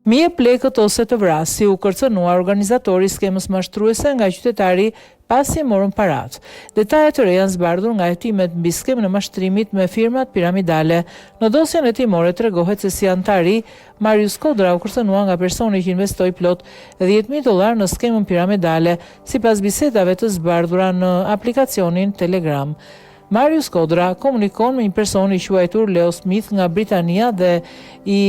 Mi jep lekët ose të vras, si u kërcënua organizatori skemës mashtruese nga qytetari pasi morën parat. Detajet të reja janë zbardhur nga hetimet mbi skemën e mashtrimit me firmat piramidale. Në dosjen hetimore tregohet se si antari Marius Kodra u kërcënua nga personi që investoi plot $10.000 në skemën piramidale, sipas bisedave të zbardhura në aplikacionin Telegram. Marius Kodra komunikon me një person i quajtur Leo Smith nga Britania dhe i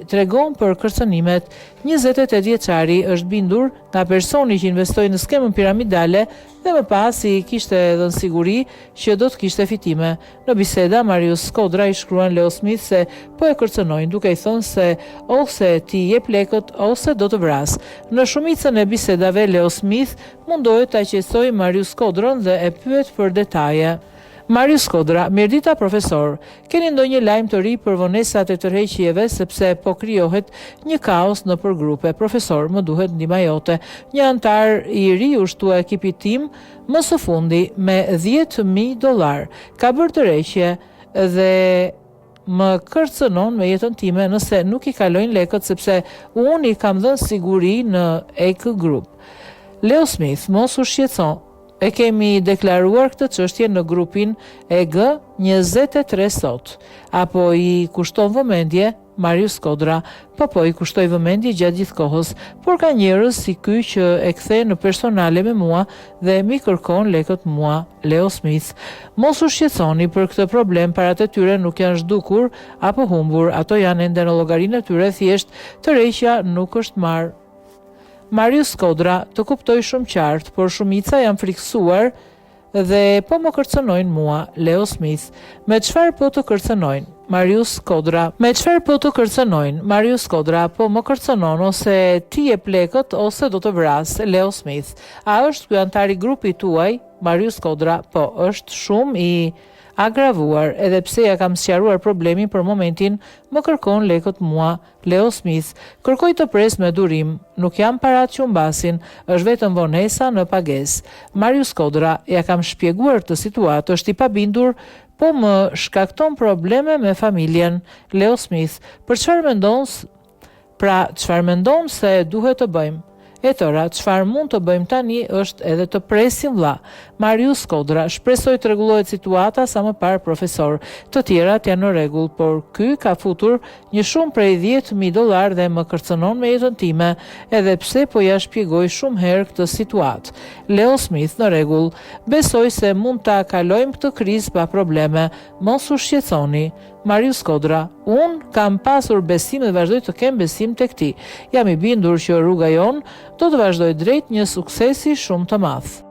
tregon për kërcënimet. 28 vjeçari është bindur nga personi që investoi në skemën piramidale dhe më pas i kishte dhënë siguri që do të kishte fitime. Në biseda, Marius Kodra i shkruan Leo Smith se po e kërcënojnë, duke i thënë se ose ti jep lekët ose do të vras. Në shumicën e bisedave, Leo Smith mundohet ta qetësojë Marius Kodrën dhe e pyet për detaje. Marius Kodra, mirëdita profesor, keni ndonjë lajm të ri për vonesat e tërheqjeve sepse po krijohet një kaos në përgrupe. Profesor, më duhet ndihma jote. Një antar i ri u shtua ekipit tim më së fundi me $10.000. Ka bërë tërheqje dhe më kërcënon me jetën time nëse nuk i kalojnë lekët sepse unë i kam dhënë siguri në EK Group. Leo Smith, mos u shqetëso. E kemi deklaruar këtë çështje në grupin EG23 sot. Apo i kushton vëmendje Marius Kodra? Po i kushtoj vëmendje gjatë gjithë kohës, por ka njerëz si ky që e kthe në personale me mua dhe mi kërkon lekët mua, Leo Smith. Mos u shqetësoni për këtë problem, parat e tyre nuk janë zhdukur apo humbur, ato janë ende në llogarinë e tyre, thjesht tërheqja nuk është marrë. Marius Kodra, të kuptoj shumë qartë, por shumica janë frikësuar dhe po më kërcënojnë mua, Leo Smith. Me çfarë po të kërcënojnë? Marius Kodra. Me çfarë po të kërcënojnë? Marius Kodra, po më kërcënon ose ti jep lekët ose do të vras, Leo Smith. A është ky antar i grupit tuaj? Marius Kodra, po, është shumë i agravuar, edhe pse ja kam sqaruar problemin për momentin, më kërkon lekët mua, Leo Smith. Kërkoj të pres me durim, nuk jam parat që mbasin, është vetëm vonesa në pagesë. Marius Kodra, ja kam shpjeguar të situatë, është i pabindur, po më shkakton probleme me familjen. Leo Smith, për çfarë mendon? Çfarë mendon se duhet të bëjmë? E tëra, çfarë mund të bëjmë tani është edhe të presim vlla. Marius Kodra, shpresoj të rregullohet situata sa më parë, profesor. Të tjerat janë në rregull, por ky ka futur një shumë prej $10.000 dhe më kërcënon me jetën time, edhe pse po ja shpjegoj shumë herë këtë situatë. Leo Smith, në rregull. Besoj se mund ta kalojmë këtë krizë pa probleme. Mos u shqetësoni. Marius Kodra, unë kam pasur besim dhe vazhdoj të kem besim tek ti. Jam i bindur që rruga jon do të vazhdoj drejt një suksesi shumë të madh.